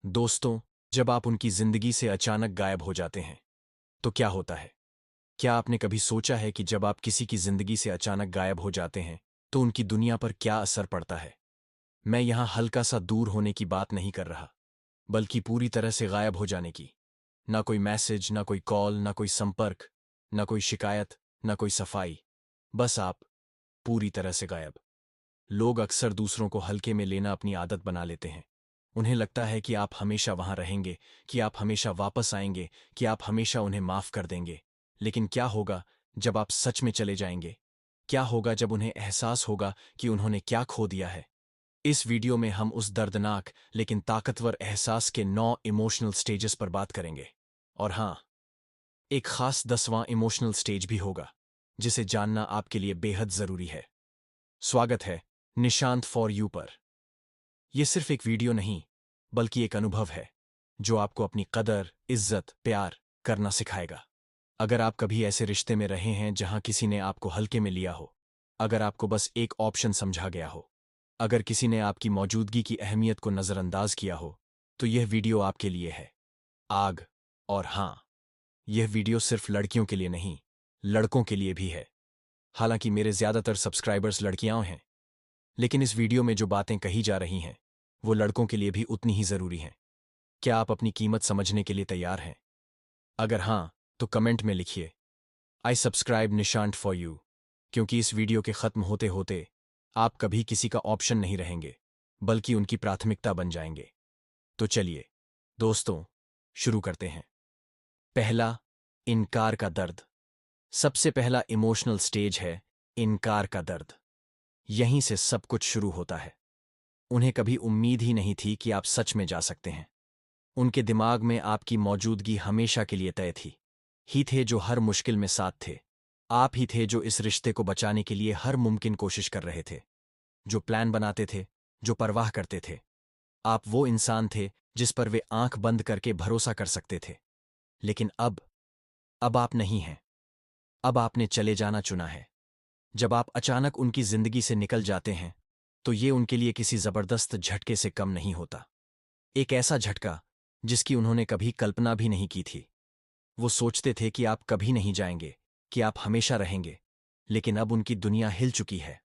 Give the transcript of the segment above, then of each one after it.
दोस्तों, जब आप उनकी जिंदगी से अचानक गायब हो जाते हैं तो क्या होता है? क्या आपने कभी सोचा है कि जब आप किसी की जिंदगी से अचानक गायब हो जाते हैं तो उनकी दुनिया पर क्या असर पड़ता है? मैं यहां हल्का सा दूर होने की बात नहीं कर रहा, बल्कि पूरी तरह से गायब हो जाने की। ना कोई मैसेज, ना कोई कॉल, ना कोई संपर्क, ना कोई शिकायत, ना कोई सफाई। बस आप, पूरी तरह से गायब। लोग अक्सर दूसरों को हल्के में लेना अपनी आदत बना लेते हैं। उन्हें लगता है कि आप हमेशा वहां रहेंगे, कि आप हमेशा वापस आएंगे, कि आप हमेशा उन्हें माफ कर देंगे। लेकिन क्या होगा जब आप सच में चले जाएंगे? क्या होगा जब उन्हें एहसास होगा कि उन्होंने क्या खो दिया है? इस वीडियो में हम उस दर्दनाक लेकिन ताकतवर एहसास के 9 इमोशनल स्टेजेस पर बात करेंगे। और हां, एक खास 10वां इमोशनल स्टेज भी होगा, जिसे जानना आपके लिए बेहद जरूरी है। स्वागत है निशांत फॉर यू पर। यह सिर्फ एक वीडियो नहीं, बल्कि एक अनुभव है जो आपको अपनी कदर, इज्जत, प्यार करना सिखाएगा। अगर आप कभी ऐसे रिश्ते में रहे हैं जहां किसी ने आपको हल्के में लिया हो, अगर आपको बस एक ऑप्शन समझा गया हो, अगर किसी ने आपकी मौजूदगी की अहमियत को नजरअंदाज किया हो, तो यह वीडियो आपके लिए है। आग। और हां, यह वीडियो सिर्फ लड़कियों के लिए नहीं, लड़कों के लिए भी है। हालांकि मेरे ज्यादातर सब्सक्राइबर्स लड़कियां हैं, लेकिन इस वीडियो में जो बातें कही जा रही हैं वो लड़कों के लिए भी उतनी ही जरूरी हैं। क्या आप अपनी कीमत समझने के लिए तैयार हैं? अगर हां, तो कमेंट में लिखिए, आई सब्सक्राइब निशांत फॉर यू, क्योंकि इस वीडियो के खत्म होते होते आप कभी किसी का ऑप्शन नहीं रहेंगे, बल्कि उनकी प्राथमिकता बन जाएंगे। तो चलिए दोस्तों, शुरू करते हैं। पहला, इनकार का दर्द। सबसे पहला इमोशनल स्टेज है इनकार का दर्द। यहीं से सब कुछ शुरू होता है। उन्हें कभी उम्मीद ही नहीं थी कि आप सच में जा सकते हैं। उनके दिमाग में आपकी मौजूदगी हमेशा के लिए तय थी। ही थे जो हर मुश्किल में साथ थे। आप ही थे जो इस रिश्ते को बचाने के लिए हर मुमकिन कोशिश कर रहे थे, जो प्लान बनाते थे, जो परवाह करते थे। आप वो इंसान थे जिस पर वे आंख बंद करके भरोसा कर सकते थे। लेकिन अब आप नहीं हैं। अब आपने चले जाना चुना है। जब आप अचानक उनकी जिंदगी से निकल जाते हैं तो ये उनके लिए किसी जबरदस्त झटके से कम नहीं होता। एक ऐसा झटका जिसकी उन्होंने कभी कल्पना भी नहीं की थी। वो सोचते थे कि आप कभी नहीं जाएंगे, कि आप हमेशा रहेंगे। लेकिन अब उनकी दुनिया हिल चुकी है।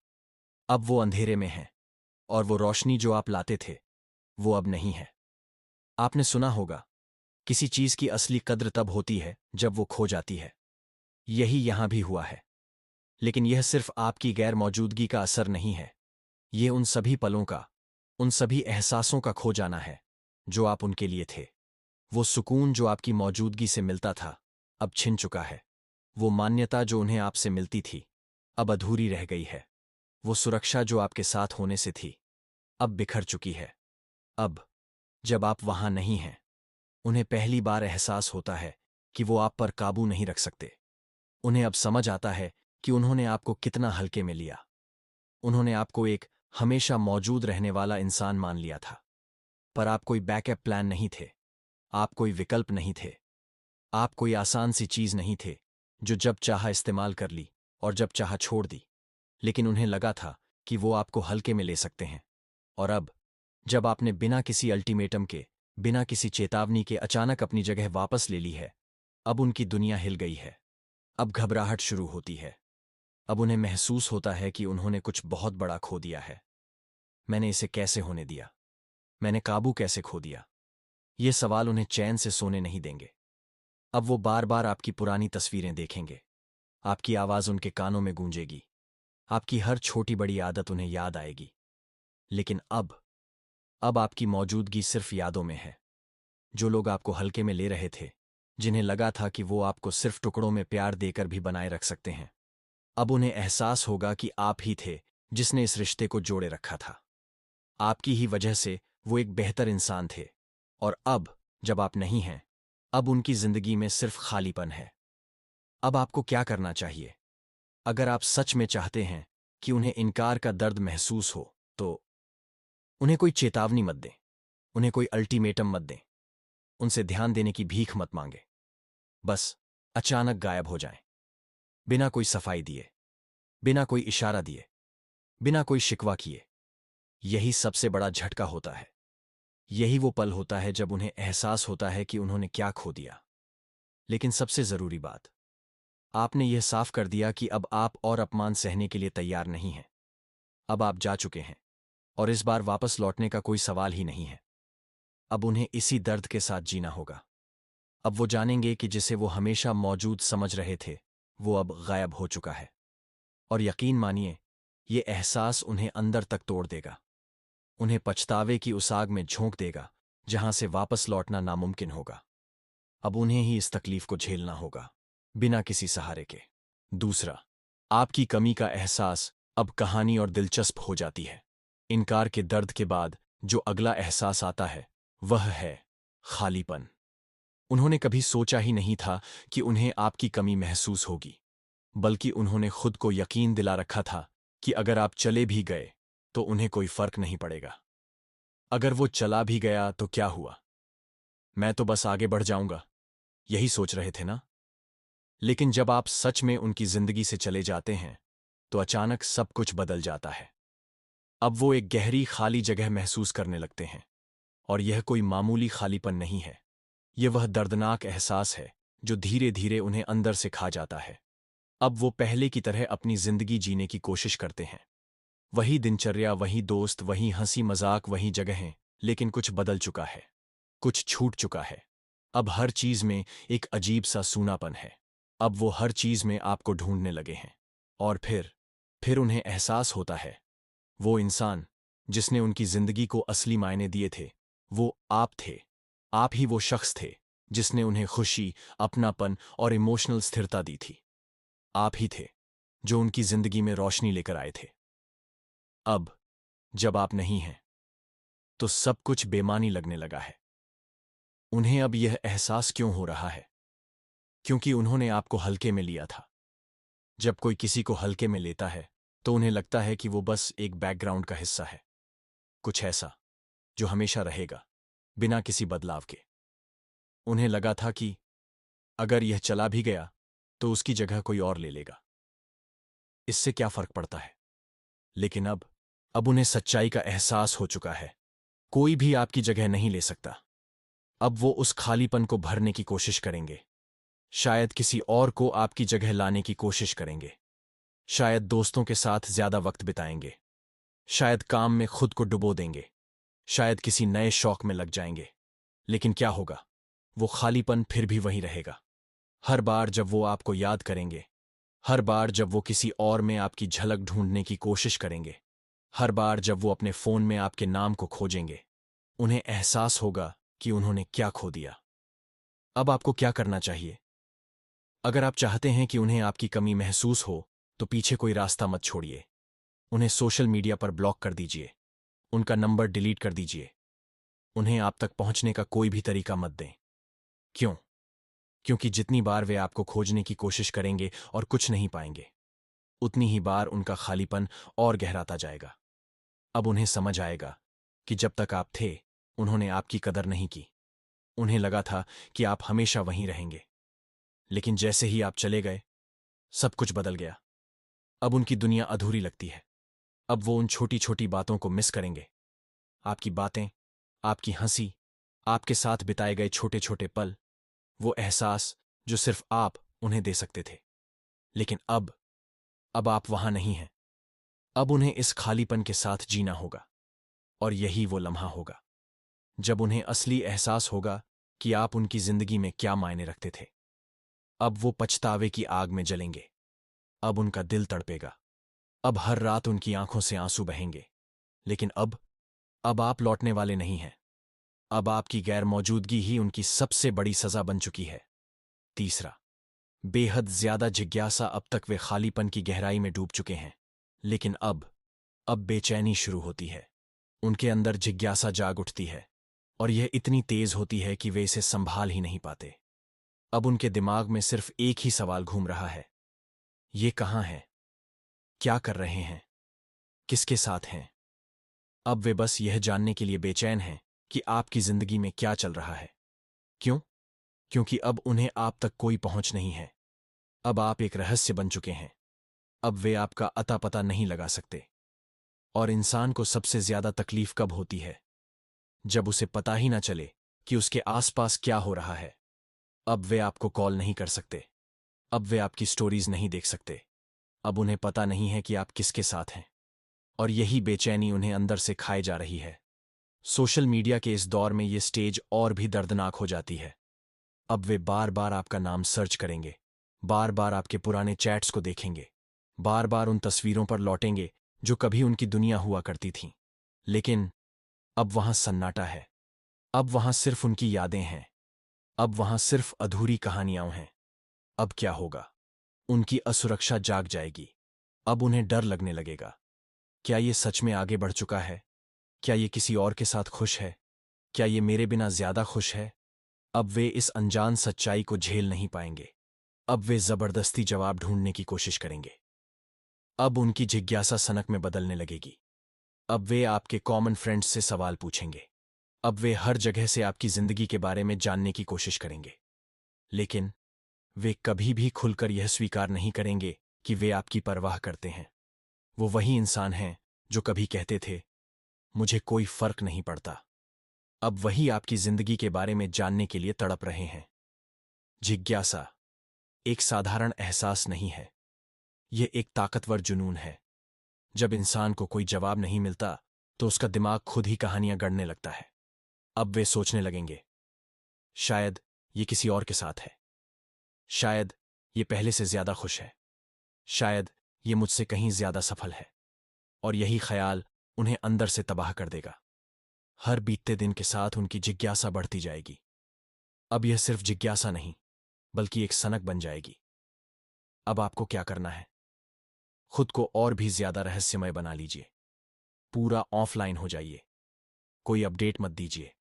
अब वो अंधेरे में है, और वो रोशनी जो आप लाते थे वो अब नहीं है। आपने सुना होगा, किसी चीज की असली कद्र तब होती है जब वो खो जाती है। यही यहां भी हुआ है। लेकिन यह सिर्फ आपकी गैर मौजूदगी का असर नहीं है। ये उन सभी पलों का, उन सभी एहसासों का खो जाना है जो आप उनके लिए थे। वो सुकून जो आपकी मौजूदगी से मिलता था अब छिन चुका है। वो मान्यता जो उन्हें आपसे मिलती थी अब अधूरी रह गई है। वो सुरक्षा जो आपके साथ होने से थी अब बिखर चुकी है। अब जब आप वहां नहीं हैं, उन्हें पहली बार एहसास होता है कि वो आप पर काबू नहीं रख सकते। उन्हें अब समझ आता है कि उन्होंने आपको कितना हल्के में लिया। उन्होंने आपको एक हमेशा मौजूद रहने वाला इंसान मान लिया था, पर आप कोई बैकअप प्लान नहीं थे। आप कोई विकल्प नहीं थे। आप कोई आसान सी चीज नहीं थे जो जब चाहा इस्तेमाल कर ली और जब चाहा छोड़ दी। लेकिन उन्हें लगा था कि वो आपको हल्के में ले सकते हैं। और अब, जब आपने बिना किसी अल्टीमेटम के, बिना किसी चेतावनी के अचानक अपनी जगह वापस ले ली है, अब उनकी दुनिया हिल गई है। अब घबराहट शुरू होती है। अब उन्हें महसूस होता है कि उन्होंने कुछ बहुत बड़ा खो दिया है। मैंने इसे कैसे होने दिया? मैंने काबू कैसे खो दिया? ये सवाल उन्हें चैन से सोने नहीं देंगे। अब वो बार बार आपकी पुरानी तस्वीरें देखेंगे। आपकी आवाज उनके कानों में गूंजेगी। आपकी हर छोटी बड़ी आदत उन्हें याद आएगी। लेकिन अब आपकी मौजूदगी सिर्फ यादों में है। जो लोग आपको हल्के में ले रहे थे, जिन्हें लगा था कि वो आपको सिर्फ टुकड़ों में प्यार देकर भी बनाए रख सकते हैं, अब उन्हें एहसास होगा कि आप ही थे जिसने इस रिश्ते को जोड़े रखा था। आपकी ही वजह से वो एक बेहतर इंसान थे। और अब, जब आप नहीं हैं, अब उनकी जिंदगी में सिर्फ खालीपन है। अब आपको क्या करना चाहिए? अगर आप सच में चाहते हैं कि उन्हें इनकार का दर्द महसूस हो, तो उन्हें कोई चेतावनी मत दें। उन्हें कोई अल्टीमेटम मत दें। उनसे ध्यान देने की भीख मत मांगे। बस अचानक गायब हो जाएं, बिना कोई सफाई दिए, बिना कोई इशारा दिए, बिना कोई शिकवा किए। यही सबसे बड़ा झटका होता है। यही वो पल होता है जब उन्हें एहसास होता है कि उन्होंने क्या खो दिया। लेकिन सबसे जरूरी बात, आपने यह साफ कर दिया कि अब आप और अपमान सहने के लिए तैयार नहीं हैं। अब आप जा चुके हैं और इस बार वापस लौटने का कोई सवाल ही नहीं है। अब उन्हें इसी दर्द के साथ जीना होगा। अब वो जानेंगे कि जिसे वो हमेशा मौजूद समझ रहे थे वो अब गायब हो चुका है। और यकीन मानिए, ये एहसास उन्हें अंदर तक तोड़ देगा। उन्हें पछतावे की उस आग में झोंक देगा जहां से वापस लौटना नामुमकिन होगा। अब उन्हें ही इस तकलीफ को झेलना होगा, बिना किसी सहारे के। दूसरा, आपकी कमी का एहसास अब कहानी और दिलचस्प हो जाती है। इनकार के दर्द के बाद जो अगला एहसास आता है वह है खालीपन। उन्होंने कभी सोचा ही नहीं था कि उन्हें आपकी कमी महसूस होगी, बल्कि उन्होंने खुद को यकीन दिला रखा था कि अगर आप चले भी गए तो उन्हें कोई फर्क नहीं पड़ेगा। अगर वो चला भी गया तो क्या हुआ, मैं तो बस आगे बढ़ जाऊंगा, यही सोच रहे थे ना। लेकिन जब आप सच में उनकी जिंदगी से चले जाते हैं तो अचानक सब कुछ बदल जाता है। अब वो एक गहरी खाली जगह महसूस करने लगते हैं। और यह कोई मामूली खालीपन नहीं है, यह वह दर्दनाक एहसास है जो धीरे धीरे उन्हें अंदर से खा जाता है। अब वो पहले की तरह अपनी जिंदगी जीने की कोशिश करते हैं। वही दिनचर्या, वही दोस्त, वही हंसी मजाक, वही जगहें, लेकिन कुछ बदल चुका है, कुछ छूट चुका है। अब हर चीज में एक अजीब सा सूनापन है। अब वो हर चीज में आपको ढूंढने लगे हैं। और फिर उन्हें एहसास होता है, वो इंसान जिसने उनकी जिंदगी को असली मायने दिए थे वो आप थे। आप ही वो शख्स थे जिसने उन्हें खुशी, अपनापन और इमोशनल स्थिरता दी थी। आप ही थे जो उनकी जिंदगी में रोशनी लेकर आए थे। अब जब आप नहीं हैं तो सब कुछ बेमानी लगने लगा है। उन्हें अब यह एहसास क्यों हो रहा है? क्योंकि उन्होंने आपको हल्के में लिया था। जब कोई किसी को हल्के में लेता है तो उन्हें लगता है कि वो बस एक बैकग्राउंड का हिस्सा है, कुछ ऐसा जो हमेशा रहेगा, बिना किसी बदलाव के। उन्हें लगा था कि अगर यह चला भी गया तो उसकी जगह कोई और ले लेगा, इससे क्या फर्क पड़ता है। लेकिन अब उन्हें सच्चाई का एहसास हो चुका है, कोई भी आपकी जगह नहीं ले सकता। अब वो उस खालीपन को भरने की कोशिश करेंगे। शायद किसी और को आपकी जगह लाने की कोशिश करेंगे। शायद दोस्तों के साथ ज्यादा वक्त बिताएंगे। शायद काम में खुद को डुबो देंगे। शायद किसी नए शौक में लग जाएंगे। लेकिन क्या होगा, वो खालीपन फिर भी वहीं रहेगा। हर बार जब वो आपको याद करेंगे, हर बार जब वो किसी और में आपकी झलक ढूंढने की कोशिश करेंगे, हर बार जब वो अपने फोन में आपके नाम को खोजेंगे, उन्हें एहसास होगा कि उन्होंने क्या खो दिया। अब आपको क्या करना चाहिए? अगर आप चाहते हैं कि उन्हें आपकी कमी महसूस हो तो पीछे कोई रास्ता मत छोड़िए। उन्हें सोशल मीडिया पर ब्लॉक कर दीजिए, उनका नंबर डिलीट कर दीजिए, उन्हें आप तक पहुंचने का कोई भी तरीका मत दें। क्यों? क्योंकि जितनी बार वे आपको खोजने की कोशिश करेंगे और कुछ नहीं पाएंगे, उतनी ही बार उनका खालीपन और गहराता जाएगा। अब उन्हें समझ आएगा कि जब तक आप थे उन्होंने आपकी कदर नहीं की। उन्हें लगा था कि आप हमेशा वहीं रहेंगे। लेकिन जैसे ही आप चले गए, सब कुछ बदल गया। अब उनकी दुनिया अधूरी लगती है। अब वो उन छोटी छोटी बातों को मिस करेंगे। आपकी बातें, आपकी हंसी, आपके साथ बिताए गए छोटे छोटे पल, वो एहसास जो सिर्फ आप उन्हें दे सकते थे। लेकिन अब आप वहां नहीं हैं। अब उन्हें इस खालीपन के साथ जीना होगा। और यही वो लम्हा होगा जब उन्हें असली एहसास होगा कि आप उनकी जिंदगी में क्या मायने रखते थे। अब वो पछतावे की आग में जलेंगे। अब उनका दिल तड़पेगा। अब हर रात उनकी आंखों से आंसू बहेंगे। लेकिन अब आप लौटने वाले नहीं हैं। अब आपकी गैर मौजूदगी ही उनकी सबसे बड़ी सजा बन चुकी है। तीसरा, बेहद ज्यादा जिज्ञासा। अब तक वे खालीपन की गहराई में डूब चुके हैं, लेकिन अब बेचैनी शुरू होती है। उनके अंदर जिज्ञासा जाग उठती है और यह इतनी तेज होती है कि वे इसे संभाल ही नहीं पाते। अब उनके दिमाग में सिर्फ एक ही सवाल घूम रहा है, ये कहाँ है, क्या कर रहे हैं, किसके साथ हैं। अब वे बस यह जानने के लिए बेचैन हैं कि आपकी जिंदगी में क्या चल रहा है। क्यों? क्योंकि अब उन्हें आप तक कोई पहुंच नहीं है। अब आप एक रहस्य बन चुके हैं। अब वे आपका अता पता नहीं लगा सकते। और इंसान को सबसे ज्यादा तकलीफ कब होती है? जब उसे पता ही ना चले कि उसके आसपास क्या हो रहा है। अब वे आपको कॉल नहीं कर सकते। अब वे आपकी स्टोरीज नहीं देख सकते। अब उन्हें पता नहीं है कि आप किसके साथ हैं। और यही बेचैनी उन्हें अंदर से खाए जा रही है। सोशल मीडिया के इस दौर में ये स्टेज और भी दर्दनाक हो जाती है। अब वे बार बार आपका नाम सर्च करेंगे, बार बार आपके पुराने चैट्स को देखेंगे, बार बार उन तस्वीरों पर लौटेंगे जो कभी उनकी दुनिया हुआ करती थीं। लेकिन अब वहां सन्नाटा है। अब वहां सिर्फ उनकी यादें हैं। अब वहां सिर्फ अधूरी कहानियां हैं। अब क्या होगा? उनकी असुरक्षा जाग जाएगी। अब उन्हें डर लगने लगेगा। क्या ये सच में आगे बढ़ चुका है? क्या ये किसी और के साथ खुश है? क्या ये मेरे बिना ज्यादा खुश है? अब वे इस अनजान सच्चाई को झेल नहीं पाएंगे। अब वे जबरदस्ती जवाब ढूंढने की कोशिश करेंगे। अब उनकी जिज्ञासा सनक में बदलने लगेगी। अब वे आपके कॉमन फ्रेंड्स से सवाल पूछेंगे। अब वे हर जगह से आपकी जिंदगी के बारे में जानने की कोशिश करेंगे। लेकिन वे कभी भी खुलकर यह स्वीकार नहीं करेंगे कि वे आपकी परवाह करते हैं। वो वही इंसान हैं जो कभी कहते थे, मुझे कोई फर्क नहीं पड़ता। अब वही आपकी जिंदगी के बारे में जानने के लिए तड़प रहे हैं। जिज्ञासा एक साधारण एहसास नहीं है। यह एक ताकतवर जुनून है। जब इंसान को कोई जवाब नहीं मिलता तो उसका दिमाग खुद ही कहानियां गढ़ने लगता है। अब वे सोचने लगेंगे, शायद ये किसी और के साथ है। शायद ये पहले से ज्यादा खुश है। शायद ये मुझसे कहीं ज्यादा सफल है। और यही ख्याल उन्हें अंदर से तबाह कर देगा। हर बीतते दिन के साथ उनकी जिज्ञासा बढ़ती जाएगी। अब यह सिर्फ जिज्ञासा नहीं, बल्कि एक सनक बन जाएगी। अब आपको क्या करना है? खुद को और भी ज्यादा रहस्यमय बना लीजिए। पूरा ऑफलाइन हो जाइए। कोई अपडेट मत दीजिए।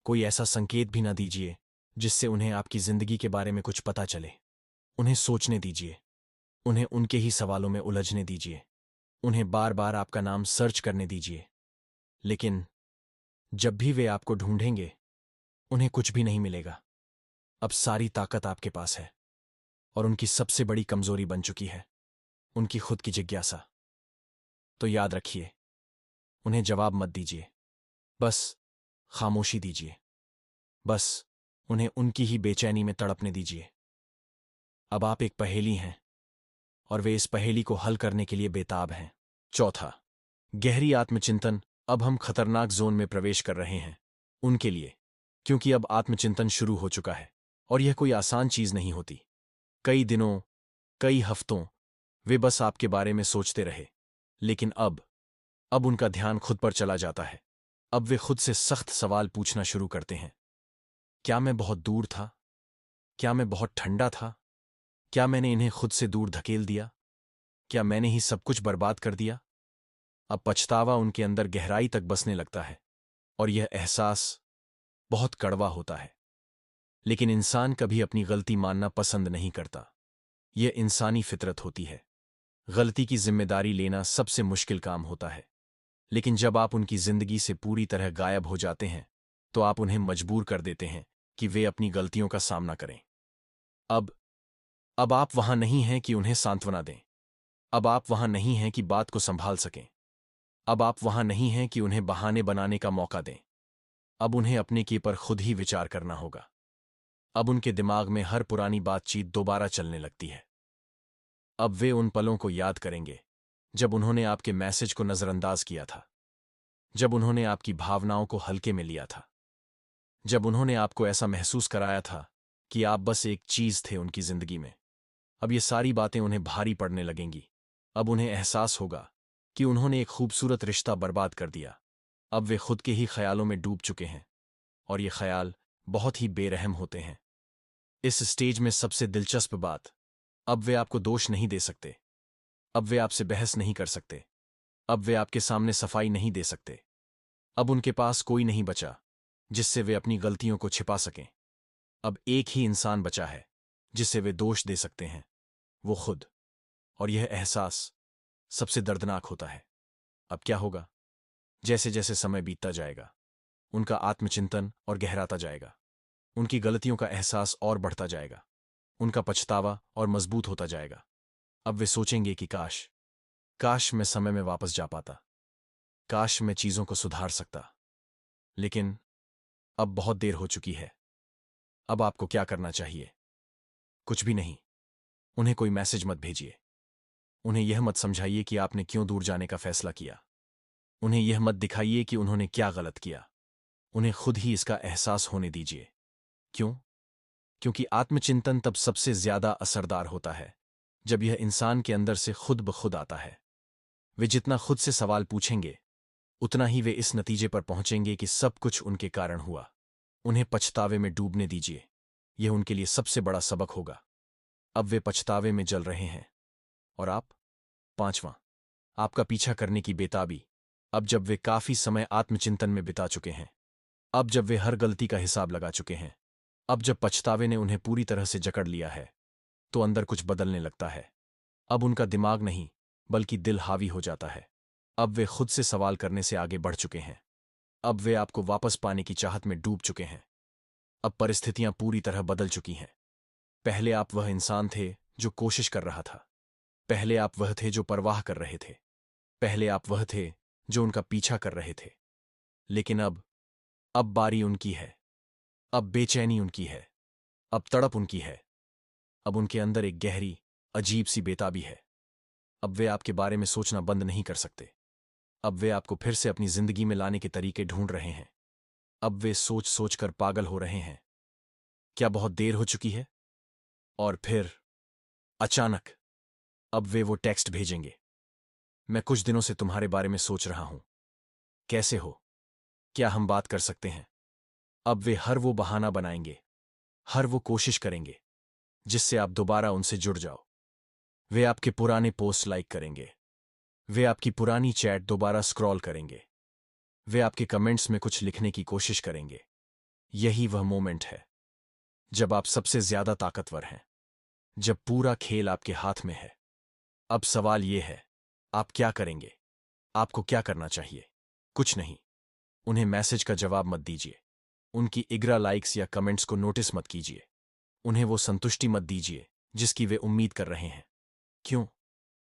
कोई ऐसा संकेत भी ना दीजिए जिससे उन्हें आपकी जिंदगी के बारे में कुछ पता चले। उन्हें सोचने दीजिए। उन्हें उनके ही सवालों में उलझने दीजिए। उन्हें बार बार आपका नाम सर्च करने दीजिए। लेकिन जब भी वे आपको ढूंढेंगे, उन्हें कुछ भी नहीं मिलेगा। अब सारी ताकत आपके पास है। और उनकी सबसे बड़ी कमजोरी बन चुकी है उनकी खुद की जिज्ञासा। तो याद रखिए, उन्हें जवाब मत दीजिए। बस खामोशी दीजिए। बस उन्हें उनकी ही बेचैनी में तड़पने दीजिए। अब आप एक पहेली हैं और वे इस पहेली को हल करने के लिए बेताब हैं। चौथा, गहरी आत्मचिंतन। अब हम खतरनाक जोन में प्रवेश कर रहे हैं उनके लिए, क्योंकि अब आत्मचिंतन शुरू हो चुका है और यह कोई आसान चीज नहीं होती। कई दिनों, कई हफ्तों वे बस आपके बारे में सोचते रहे। लेकिन अब उनका ध्यान खुद पर चला जाता है। अब वे खुद से सख्त सवाल पूछना शुरू करते हैं। क्या मैं बहुत दूर था? क्या मैं बहुत ठंडा था? क्या मैंने इन्हें खुद से दूर धकेल दिया? क्या मैंने ही सब कुछ बर्बाद कर दिया? अब पछतावा उनके अंदर गहराई तक बसने लगता है और यह एहसास बहुत कड़वा होता है। लेकिन इंसान कभी अपनी गलती मानना पसंद नहीं करता। यह इंसानी फितरत होती है। गलती की जिम्मेदारी लेना सबसे मुश्किल काम होता है। लेकिन जब आप उनकी जिंदगी से पूरी तरह गायब हो जाते हैं तो आप उन्हें मजबूर कर देते हैं कि वे अपनी गलतियों का सामना करें। अब अब आप वहां नहीं हैं कि उन्हें सांत्वना दें। अब आप वहां नहीं हैं कि बात को संभाल सकें। अब आप वहां नहीं हैं कि उन्हें बहाने बनाने का मौका दें। अब उन्हें अपने की पर खुद ही विचार करना होगा। अब उनके दिमाग में हर पुरानी बातचीत दोबारा चलने लगती है। अब वे उन पलों को याद करेंगे जब उन्होंने आपके मैसेज को नजरअंदाज किया था, जब उन्होंने आपकी भावनाओं को हल्के में लिया था, जब उन्होंने आपको ऐसा महसूस कराया था कि आप बस एक चीज थे उनकी जिंदगी में। अब ये सारी बातें उन्हें भारी पड़ने लगेंगी। अब उन्हें एहसास होगा कि उन्होंने एक खूबसूरत रिश्ता बर्बाद कर दिया। अब वे खुद के ही ख्यालों में डूब चुके हैं और ये ख्याल बहुत ही बेरहम होते हैं। इस स्टेज में सबसे दिलचस्प बात, अब वे आपको दोष नहीं दे सकते। अब वे आपसे बहस नहीं कर सकते। अब वे आपके सामने सफाई नहीं दे सकते। अब उनके पास कोई नहीं बचा जिससे वे अपनी गलतियों को छिपा सकें। अब एक ही इंसान बचा है जिसे वे दोष दे सकते हैं, वो खुद। और यह एहसास सबसे दर्दनाक होता है। अब क्या होगा? जैसे जैसे समय बीतता जाएगा, उनका आत्मचिंतन और गहराता जाएगा। उनकी गलतियों का एहसास और बढ़ता जाएगा। उनका पछतावा और मजबूत होता जाएगा। अब वे सोचेंगे कि काश काश मैं समय में वापस जा पाता। काश मैं चीजों को सुधार सकता। लेकिन अब बहुत देर हो चुकी है। अब आपको क्या करना चाहिए? कुछ भी नहीं। उन्हें कोई मैसेज मत भेजिए। उन्हें यह मत समझाइए कि आपने क्यों दूर जाने का फैसला किया। उन्हें यह मत दिखाइए कि उन्होंने क्या गलत किया। उन्हें खुद ही इसका एहसास होने दीजिए। क्यों? क्योंकि आत्मचिंतन तब सबसे ज्यादा असरदार होता है जब यह इंसान के अंदर से खुद ब खुद आता है। वे जितना खुद से सवाल पूछेंगे उतना ही वे इस नतीजे पर पहुंचेंगे कि सब कुछ उनके कारण हुआ। उन्हें पछतावे में डूबने दीजिए। यह उनके लिए सबसे बड़ा सबक होगा। अब वे पछतावे में जल रहे हैं। और आप? पांचवां, आपका पीछा करने की बेताबी। अब जब वे काफी समय आत्मचिंतन में बिता चुके हैं, अब जब वे हर गलती का हिसाब लगा चुके हैं, अब जब पछतावे ने उन्हें पूरी तरह से जकड़ लिया है, तो अंदर कुछ बदलने लगता है। अब उनका दिमाग नहीं बल्कि दिल हावी हो जाता है। अब वे खुद से सवाल करने से आगे बढ़ चुके हैं। अब वे आपको वापस पाने की चाहत में डूब चुके हैं। अब परिस्थितियां पूरी तरह बदल चुकी हैं। पहले आप वह इंसान थे जो कोशिश कर रहा था। पहले आप वह थे जो परवाह कर रहे थे। पहले आप वह थे जो उनका पीछा कर रहे थे। लेकिन अब बारी उनकी है। अब बेचैनी उनकी है। अब तड़प उनकी है। अब उनके अंदर एक गहरी अजीब सी बेताबी है। अब वे आपके बारे में सोचना बंद नहीं कर सकते। अब वे आपको फिर से अपनी जिंदगी में लाने के तरीके ढूंढ रहे हैं। अब वे सोच सोच कर पागल हो रहे हैं। क्या बहुत देर हो चुकी है? और फिर अचानक अब वे वो टेक्स्ट भेजेंगे। मैं कुछ दिनों से तुम्हारे बारे में सोच रहा हूं। कैसे हो? क्या हम बात कर सकते हैं? अब वे हर वो बहाना बनाएंगे, हर वो कोशिश करेंगे जिससे आप दोबारा उनसे जुड़ जाओ। वे आपके पुराने पोस्ट लाइक करेंगे। वे आपकी पुरानी चैट दोबारा स्क्रॉल करेंगे। वे आपके कमेंट्स में कुछ लिखने की कोशिश करेंगे। यही वह मोमेंट है जब आप सबसे ज्यादा ताकतवर हैं, जब पूरा खेल आपके हाथ में है। अब सवाल यह है, आप क्या करेंगे? आपको क्या करना चाहिए? कुछ नहीं। उन्हें मैसेज का जवाब मत दीजिए। उनकी इग्रा लाइक्स या कमेंट्स को नोटिस मत कीजिए। उन्हें वो संतुष्टि मत दीजिए जिसकी वे उम्मीद कर रहे हैं। क्यों?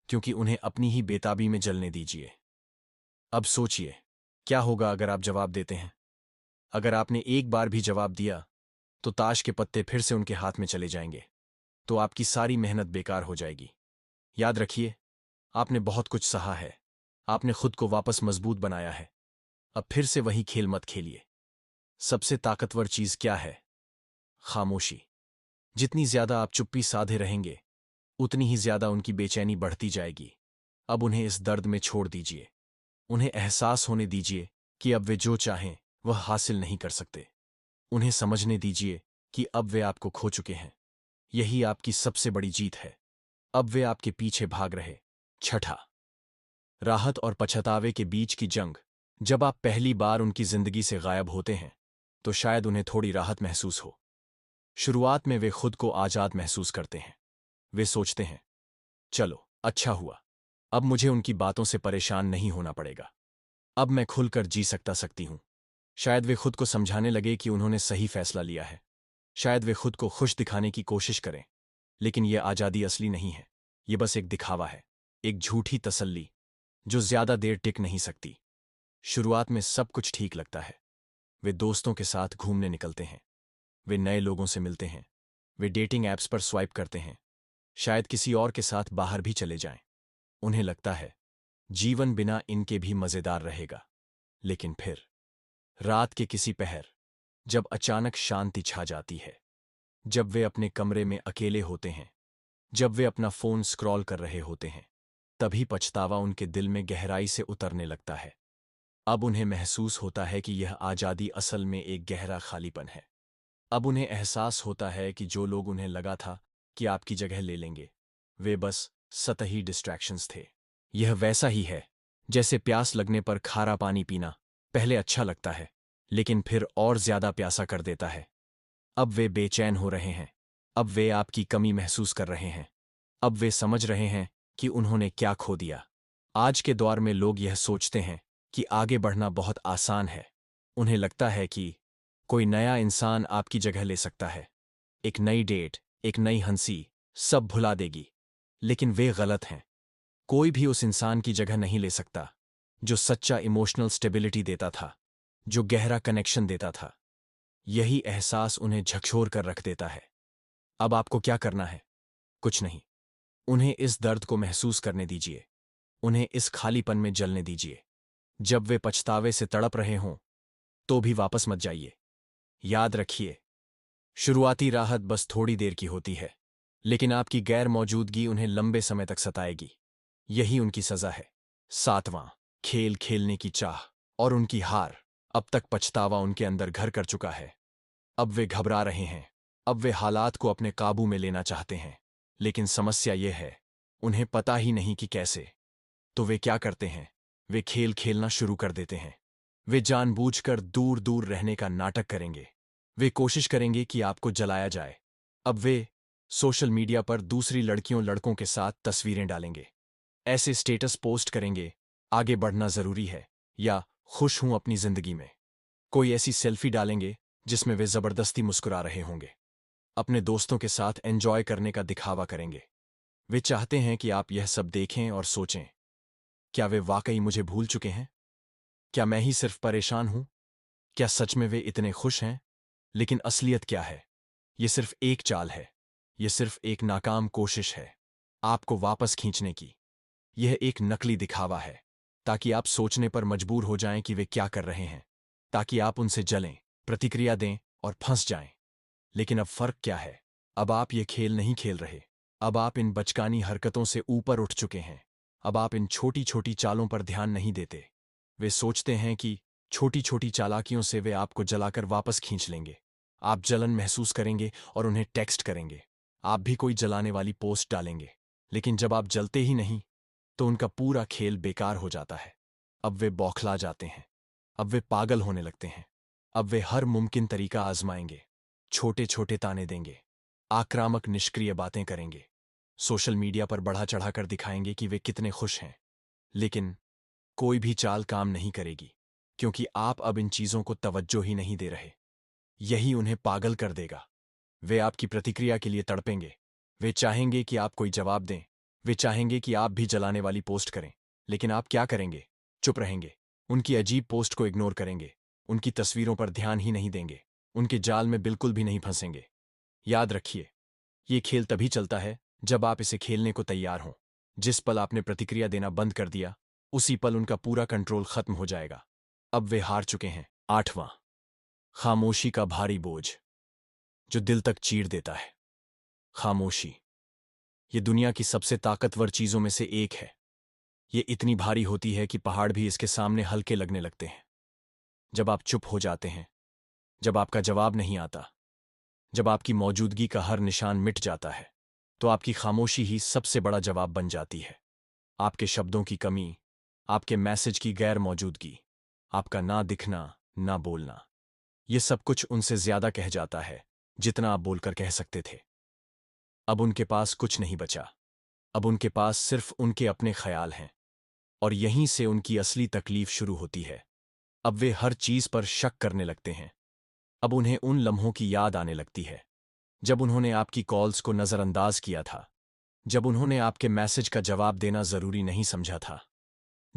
क्योंकि उन्हें अपनी ही बेताबी में जलने दीजिए। अब सोचिए, क्या होगा अगर आप जवाब देते हैं? अगर आपने एक बार भी जवाब दिया तो ताश के पत्ते फिर से उनके हाथ में चले जाएंगे। तो आपकी सारी मेहनत बेकार हो जाएगी। याद रखिए, आपने बहुत कुछ सहा है। आपने खुद को वापस मजबूत बनाया है। अब फिर से वही खेल मत खेलिए। सबसे ताकतवर चीज क्या है? खामोशी। जितनी ज्यादा आप चुप्पी साधे रहेंगे उतनी ही ज्यादा उनकी बेचैनी बढ़ती जाएगी। अब उन्हें इस दर्द में छोड़ दीजिए। उन्हें एहसास होने दीजिए कि अब वे जो चाहें वह हासिल नहीं कर सकते। उन्हें समझने दीजिए कि अब वे आपको खो चुके हैं। यही आपकी सबसे बड़ी जीत है। अब वे आपके पीछे भाग रहे। छठा, राहत और पछतावे के बीच की जंग। जब आप पहली बार उनकी जिंदगी से गायब होते हैं तो शायद उन्हें थोड़ी राहत महसूस हो। शुरुआत में वे खुद को आजाद महसूस करते हैं। वे सोचते हैं, चलो अच्छा हुआ, अब मुझे उनकी बातों से परेशान नहीं होना पड़ेगा। अब मैं खुलकर जी सकती हूं। शायद वे खुद को समझाने लगे कि उन्होंने सही फैसला लिया है। शायद वे खुद को खुश दिखाने की कोशिश करें। लेकिन यह आजादी असली नहीं है। यह बस एक दिखावा है, एक झूठी तसल्ली जो ज्यादा देर टिक नहीं सकती। शुरुआत में सब कुछ ठीक लगता है। वे दोस्तों के साथ घूमने निकलते हैं। वे नए लोगों से मिलते हैं। वे डेटिंग ऐप्स पर स्वाइप करते हैं। शायद किसी और के साथ बाहर भी चले जाएं। उन्हें लगता है जीवन बिना इनके भी मजेदार रहेगा। लेकिन फिर रात के किसी पहर, जब अचानक शांति छा जाती है, जब वे अपने कमरे में अकेले होते हैं, जब वे अपना फोन स्क्रॉल कर रहे होते हैं, तभी पछतावा उनके दिल में गहराई से उतरने लगता है। अब उन्हें महसूस होता है कि यह आजादी असल में एक गहरा खालीपन है। अब उन्हें एहसास होता है कि जो लोग उन्हें लगा था कि आपकी जगह ले लेंगे, वे बस सतही डिस्ट्रैक्शंस थे। यह वैसा ही है जैसे प्यास लगने पर खारा पानी पीना पहले अच्छा लगता है, लेकिन फिर और ज्यादा प्यासा कर देता है। अब वे बेचैन हो रहे हैं। अब वे आपकी कमी महसूस कर रहे हैं। अब वे समझ रहे हैं कि उन्होंने क्या खो दिया। आज के दौर में लोग यह सोचते हैं कि आगे बढ़ना बहुत आसान है। उन्हें लगता है कि कोई नया इंसान आपकी जगह ले सकता है। एक नई डेट, एक नई हंसी सब भुला देगी। लेकिन वे गलत हैं। कोई भी उस इंसान की जगह नहीं ले सकता जो सच्चा इमोशनल स्टेबिलिटी देता था, जो गहरा कनेक्शन देता था। यही एहसास उन्हें झकझोर कर रख देता है। अब आपको क्या करना है? कुछ नहीं। उन्हें इस दर्द को महसूस करने दीजिए। उन्हें इस खालीपन में जलने दीजिए। जब वे पछतावे से तड़प रहे हों, तो भी वापस मत जाइए। याद रखिए, शुरुआती राहत बस थोड़ी देर की होती है, लेकिन आपकी गैर मौजूदगी उन्हें लंबे समय तक सताएगी। यही उनकी सजा है। 7वां, खेल खेलने की चाह और उनकी हार। अब तक पछतावा उनके अंदर घर कर चुका है। अब वे घबरा रहे हैं। अब वे हालात को अपने काबू में लेना चाहते हैं। लेकिन समस्या यह है, उन्हें पता ही नहीं कि कैसे। तो वे क्या करते हैं? वे खेल खेलना शुरू कर देते हैं। वे जानबूझकर दूर दूर रहने का नाटक करेंगे। वे कोशिश करेंगे कि आपको जलाया जाए। अब वे सोशल मीडिया पर दूसरी लड़कियों लड़कों के साथ तस्वीरें डालेंगे। ऐसे स्टेटस पोस्ट करेंगे, आगे बढ़ना जरूरी है, या खुश हूं अपनी जिंदगी में। कोई ऐसी सेल्फी डालेंगे जिसमें वे जबरदस्ती मुस्कुरा रहे होंगे। अपने दोस्तों के साथ एंजॉय करने का दिखावा करेंगे। वे चाहते हैं कि आप यह सब देखें और सोचें, क्या वे वाकई मुझे भूल चुके हैं? क्या मैं ही सिर्फ परेशान हूं? क्या सच में वे इतने खुश हैं? लेकिन असलियत क्या है? ये सिर्फ एक चाल है। ये सिर्फ एक नाकाम कोशिश है आपको वापस खींचने की। यह एक नकली दिखावा है, ताकि आप सोचने पर मजबूर हो जाएं कि वे क्या कर रहे हैं, ताकि आप उनसे जलें, प्रतिक्रिया दें और फंस जाएं। लेकिन अब फर्क क्या है? अब आप ये खेल नहीं खेल रहे। अब आप इन बचकानी हरकतों से ऊपर उठ चुके हैं। अब आप इन छोटी छोटी चालों पर ध्यान नहीं देते। वे सोचते हैं कि छोटी छोटी चालाकियों से वे आपको जलाकर वापस खींच लेंगे। आप जलन महसूस करेंगे और उन्हें टेक्स्ट करेंगे। आप भी कोई जलाने वाली पोस्ट डालेंगे। लेकिन जब आप जलते ही नहीं, तो उनका पूरा खेल बेकार हो जाता है। अब वे बौखला जाते हैं। अब वे पागल होने लगते हैं। अब वे हर मुमकिन तरीका आजमाएंगे। छोटे छोटे ताने देंगे। आक्रामक निष्क्रिय बातें करेंगे। सोशल मीडिया पर बढ़ा चढ़ाकर दिखाएंगे कि वे कितने खुश हैं। लेकिन कोई भी चाल काम नहीं करेगी, क्योंकि आप अब इन चीजों को तवज्जो ही नहीं दे रहे। यही उन्हें पागल कर देगा। वे आपकी प्रतिक्रिया के लिए तड़पेंगे। वे चाहेंगे कि आप कोई जवाब दें। वे चाहेंगे कि आप भी जलाने वाली पोस्ट करें। लेकिन आप क्या करेंगे? चुप रहेंगे। उनकी अजीब पोस्ट को इग्नोर करेंगे। उनकी तस्वीरों पर ध्यान ही नहीं देंगे। उनके जाल में बिल्कुल भी नहीं फंसेंगे। याद रखिए, ये खेल तभी चलता है जब आप इसे खेलने को तैयार हों। जिस पल आपने प्रतिक्रिया देना बंद कर दिया, उसी पल उनका पूरा कंट्रोल खत्म हो जाएगा। अब वे हार चुके हैं। 8वां, खामोशी का भारी बोझ जो दिल तक चीर देता है। खामोशी, ये दुनिया की सबसे ताकतवर चीजों में से एक है। ये इतनी भारी होती है कि पहाड़ भी इसके सामने हल्के लगने लगते हैं। जब आप चुप हो जाते हैं, जब आपका जवाब नहीं आता, जब आपकी मौजूदगी का हर निशान मिट जाता है, तो आपकी खामोशी ही सबसे बड़ा जवाब बन जाती है। आपके शब्दों की कमी, आपके मैसेज की गैर मौजूदगी, आपका ना दिखना, ना बोलना, ये सब कुछ उनसे ज्यादा कह जाता है जितना आप बोलकर कह सकते थे। अब उनके पास कुछ नहीं बचा। अब उनके पास सिर्फ उनके अपने ख्याल हैं। और यहीं से उनकी असली तकलीफ शुरू होती है। अब वे हर चीज पर शक करने लगते हैं। अब उन्हें उन लम्हों की याद आने लगती है जब उन्होंने आपकी कॉल्स को नजरअंदाज किया था, जब उन्होंने आपके मैसेज का जवाब देना जरूरी नहीं समझा था,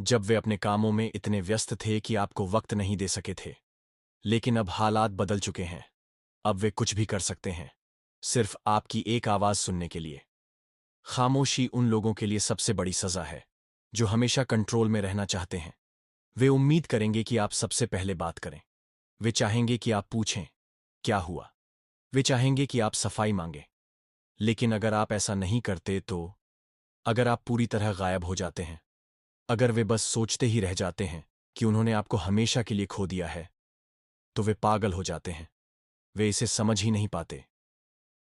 जब वे अपने कामों में इतने व्यस्त थे कि आपको वक्त नहीं दे सके थे। लेकिन अब हालात बदल चुके हैं। अब वे कुछ भी कर सकते हैं, सिर्फ आपकी एक आवाज सुनने के लिए। खामोशी उन लोगों के लिए सबसे बड़ी सजा है जो हमेशा कंट्रोल में रहना चाहते हैं। वे उम्मीद करेंगे कि आप सबसे पहले बात करें। वे चाहेंगे कि आप पूछें, क्या हुआ? वे चाहेंगे कि आप सफाई मांगें। लेकिन अगर आप ऐसा नहीं करते तो, अगर आप पूरी तरह गायब हो जाते हैं, अगर वे बस सोचते ही रह जाते हैं कि उन्होंने आपको हमेशा के लिए खो दिया है, तो वे पागल हो जाते हैं। वे इसे समझ ही नहीं पाते।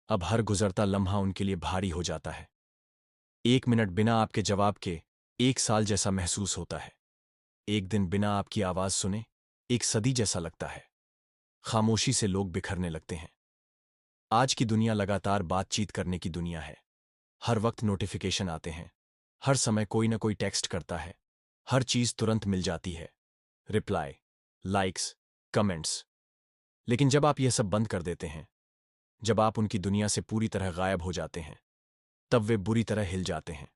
अब हर गुजरता लम्हा उनके लिए भारी हो जाता है। 1 मिनट बिना आपके जवाब के 1 साल जैसा महसूस होता है। एक दिन बिना आपकी आवाज सुने 1 सदी जैसा लगता है। खामोशी से लोग बिखरने लगते हैं। आज की दुनिया लगातार बातचीत करने की दुनिया है। हर वक्त नोटिफिकेशन आते हैं। हर समय कोई ना कोई टेक्स्ट करता है। हर चीज तुरंत मिल जाती है, रिप्लाई, लाइक्स, कमेंट्स। लेकिन जब आप यह सब बंद कर देते हैं, जब आप उनकी दुनिया से पूरी तरह गायब हो जाते हैं, तब वे बुरी तरह हिल जाते हैं।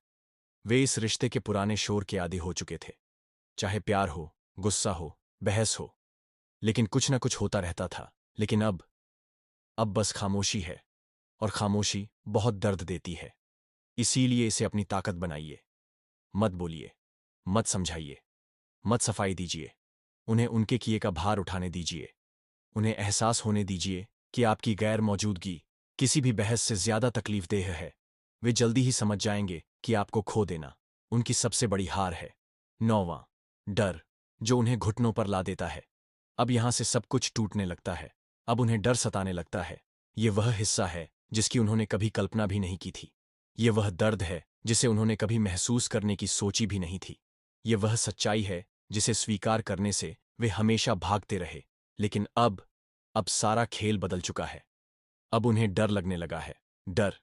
वे इस रिश्ते के पुराने शोर के आदी हो चुके थे, चाहे प्यार हो, गुस्सा हो, बहस हो। लेकिन कुछ न कुछ होता रहता था। लेकिन अब बस खामोशी है, और खामोशी बहुत दर्द देती है। इसीलिए इसे अपनी ताकत बनाइए। मत बोलिए, मत समझाइए, मत सफाई दीजिए। उन्हें उनके किए का भार उठाने दीजिए। उन्हें एहसास होने दीजिए कि आपकी गैर मौजूदगी किसी भी बहस से ज्यादा तकलीफदेह है। वे जल्दी ही समझ जाएंगे कि आपको खो देना उनकी सबसे बड़ी हार है। 9वां, डर, जो उन्हें घुटनों पर ला देता है। अब यहां से सब कुछ टूटने लगता है। अब उन्हें डर सताने लगता है। ये वह हिस्सा है जिसकी उन्होंने कभी कल्पना भी नहीं की थी। ये वह दर्द है जिसे उन्होंने कभी महसूस करने की सोची भी नहीं थी। ये वह सच्चाई है जिसे स्वीकार करने से वे हमेशा भागते रहे। लेकिन अब सारा खेल बदल चुका है। अब उन्हें डर लगने लगा है। डर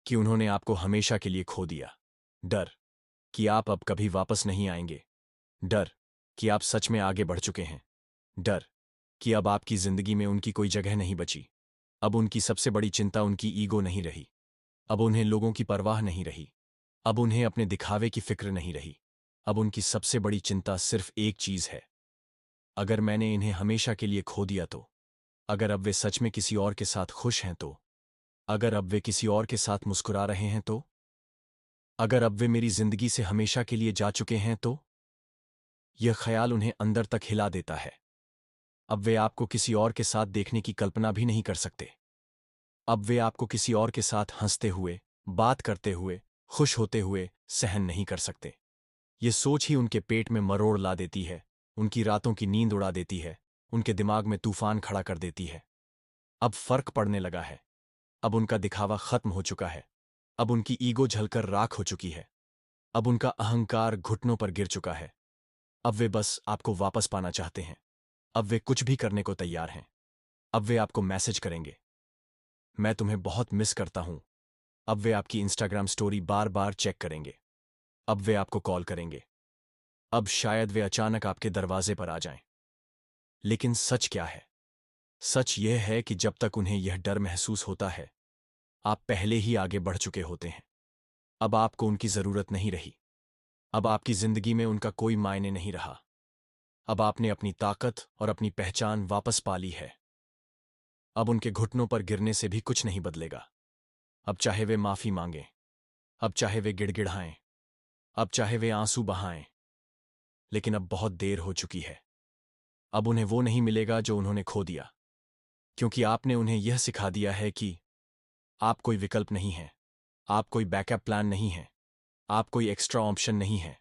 कि उन्होंने आपको हमेशा के लिए खो दिया। डर कि आप अब कभी वापस नहीं आएंगे। डर कि आप सच में आगे बढ़ चुके हैं। डर कि अब आपकी जिंदगी में उनकी कोई जगह नहीं बची। अब उनकी सबसे बड़ी चिंता उनकी ईगो नहीं रही। अब उन्हें लोगों की परवाह नहीं रही। अब उन्हें अपने दिखावे की फिक्र नहीं रही। अब उनकी सबसे बड़ी चिंता सिर्फ एक चीज है, अगर मैंने इन्हें हमेशा के लिए खो दिया तो, अगर अब वे सच में किसी और के साथ खुश हैं तो, अगर अब वे किसी और के साथ मुस्कुरा रहे हैं तो, अगर अब वे मेरी जिंदगी से हमेशा के लिए जा चुके हैं तो। यह ख्याल उन्हें अंदर तक हिला देता है। अब वे आपको किसी और के साथ देखने की कल्पना भी नहीं कर सकते। अब वे आपको किसी और के साथ हंसते हुए, बात करते हुए, खुश होते हुए सहन नहीं कर सकते। ये सोच ही उनके पेट में मरोड़ ला देती है, उनकी रातों की नींद उड़ा देती है, उनके दिमाग में तूफान खड़ा कर देती है। अब फर्क पड़ने लगा है। अब उनका दिखावा खत्म हो चुका है। अब उनकी ईगो झलकर राख हो चुकी है। अब उनका अहंकार घुटनों पर गिर चुका है। अब वे बस आपको वापस पाना चाहते हैं। अब वे कुछ भी करने को तैयार हैं। अब वे आपको मैसेज करेंगे, मैं तुम्हें बहुत मिस करता हूं। अब वे आपकी इंस्टाग्राम स्टोरी बार बार चेक करेंगे। अब वे आपको कॉल करेंगे। अब शायद वे अचानक आपके दरवाजे पर आ जाएं। लेकिन सच क्या है? सच यह है कि जब तक उन्हें यह डर महसूस होता है, आप पहले ही आगे बढ़ चुके होते हैं। अब आपको उनकी जरूरत नहीं रही। अब आपकी जिंदगी में उनका कोई मायने नहीं रहा। अब आपने अपनी ताकत और अपनी पहचान वापस पा ली है। अब उनके घुटनों पर गिरने से भी कुछ नहीं बदलेगा। अब चाहे वे माफी मांगें, अब चाहे वे गिड़गिड़ाएं, अब चाहे वे आंसू बहाएं, लेकिन अब बहुत देर हो चुकी है। अब उन्हें वो नहीं मिलेगा जो उन्होंने खो दिया, क्योंकि आपने उन्हें यह सिखा दिया है कि आप कोई विकल्प नहीं है, आप कोई बैकअप प्लान नहीं है, आप कोई एक्स्ट्रा ऑप्शन नहीं है,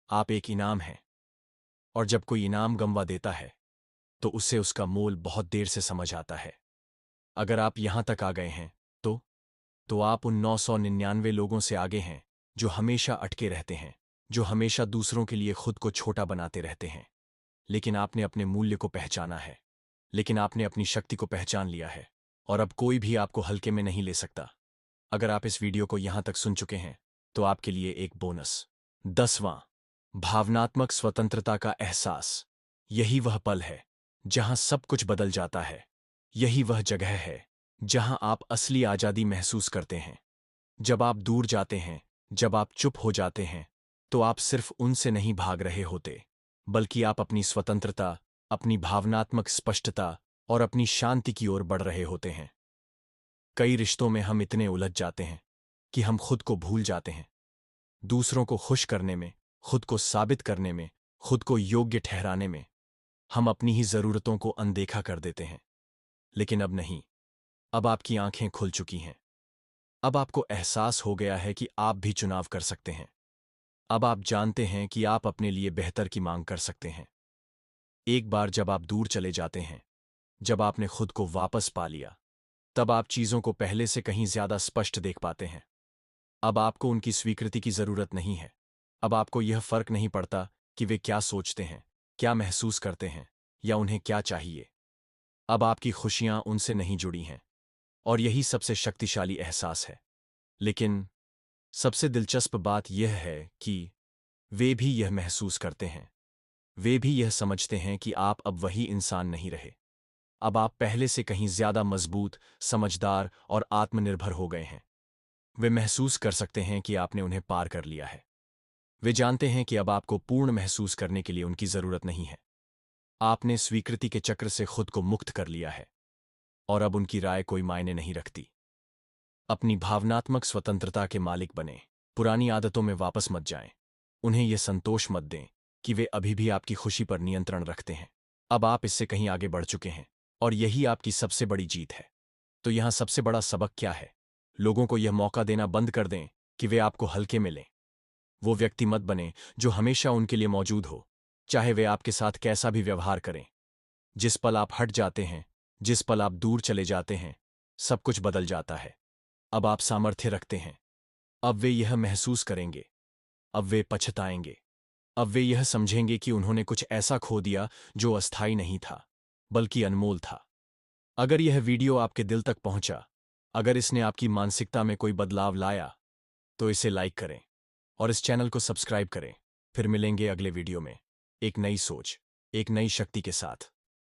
आप एक इनाम हैं। और जब कोई इनाम गंवा देता है तो उससे उसका मोल बहुत देर से समझ आता है। अगर आप यहां तक आ गए हैं तो आप उन 999 लोगों से आगे हैं जो हमेशा अटके रहते हैं, जो हमेशा दूसरों के लिए खुद को छोटा बनाते रहते हैं। लेकिन आपने अपने मूल्य को पहचाना है, लेकिन आपने अपनी शक्ति को पहचान लिया है, और अब कोई भी आपको हल्के में नहीं ले सकता। अगर आप इस वीडियो को यहां तक सुन चुके हैं तो आपके लिए एक बोनस। 10वां, भावनात्मक स्वतंत्रता का एहसास। यही वह पल है जहां सब कुछ बदल जाता है। यही वह जगह है जहां आप असली आजादी महसूस करते हैं। जब आप दूर जाते हैं, जब आप चुप हो जाते हैं, तो आप सिर्फ उनसे नहीं भाग रहे होते, बल्कि आप अपनी स्वतंत्रता, अपनी भावनात्मक स्पष्टता और अपनी शांति की ओर बढ़ रहे होते हैं। कई रिश्तों में हम इतने उलझ जाते हैं कि हम खुद को भूल जाते हैं। दूसरों को खुश करने में, खुद को साबित करने में, खुद को योग्य ठहराने में हम अपनी ही जरूरतों को अनदेखा कर देते हैं। लेकिन अब नहीं। अब आपकी आंखें खुल चुकी हैं। अब आपको एहसास हो गया है कि आप भी चुनाव कर सकते हैं। अब आप जानते हैं कि आप अपने लिए बेहतर की मांग कर सकते हैं। एक बार जब आप दूर चले जाते हैं, जब आपने खुद को वापस पा लिया, तब आप चीजों को पहले से कहीं ज्यादा स्पष्ट देख पाते हैं। अब आपको उनकी स्वीकृति की जरूरत नहीं है। अब आपको यह फर्क नहीं पड़ता कि वे क्या सोचते हैं, क्या महसूस करते हैं, या उन्हें क्या चाहिए। अब आपकी खुशियां उनसे नहीं जुड़ी हैं, और यही सबसे शक्तिशाली एहसास है। लेकिन सबसे दिलचस्प बात यह है कि वे भी यह महसूस करते हैं। वे भी यह समझते हैं कि आप अब वही इंसान नहीं रहे। अब आप पहले से कहीं ज्यादा मजबूत, समझदार और आत्मनिर्भर हो गए हैं। वे महसूस कर सकते हैं कि आपने उन्हें पार कर लिया है। वे जानते हैं कि अब आपको पूर्ण महसूस करने के लिए उनकी जरूरत नहीं है। आपने स्वीकृति के चक्र से खुद को मुक्त कर लिया है और अब उनकी राय कोई मायने नहीं रखती। अपनी भावनात्मक स्वतंत्रता के मालिक बने। पुरानी आदतों में वापस मत जाएं। उन्हें यह संतोष मत दें कि वे अभी भी आपकी खुशी पर नियंत्रण रखते हैं। अब आप इससे कहीं आगे बढ़ चुके हैं और यही आपकी सबसे बड़ी जीत है। तो यहां सबसे बड़ा सबक क्या है? लोगों को यह मौका देना बंद कर दें कि वे आपको हल्के में लें। वो व्यक्ति मत बने जो हमेशा उनके लिए मौजूद हो, चाहे वे आपके साथ कैसा भी व्यवहार करें। जिस पल आप हट जाते हैं, जिस पल आप दूर चले जाते हैं, सब कुछ बदल जाता है। अब आप सामर्थ्य रखते हैं। अब वे यह महसूस करेंगे। अब वे पछताएंगे। अब वे यह समझेंगे कि उन्होंने कुछ ऐसा खो दिया जो अस्थायी नहीं था, बल्कि अनमोल था। अगर यह वीडियो आपके दिल तक पहुंचा, अगर इसने आपकी मानसिकता में कोई बदलाव लाया, तो इसे लाइक करें और इस चैनल को सब्सक्राइब करें। फिर मिलेंगे अगले वीडियो में एक नई सोच, एक नई शक्ति के साथ।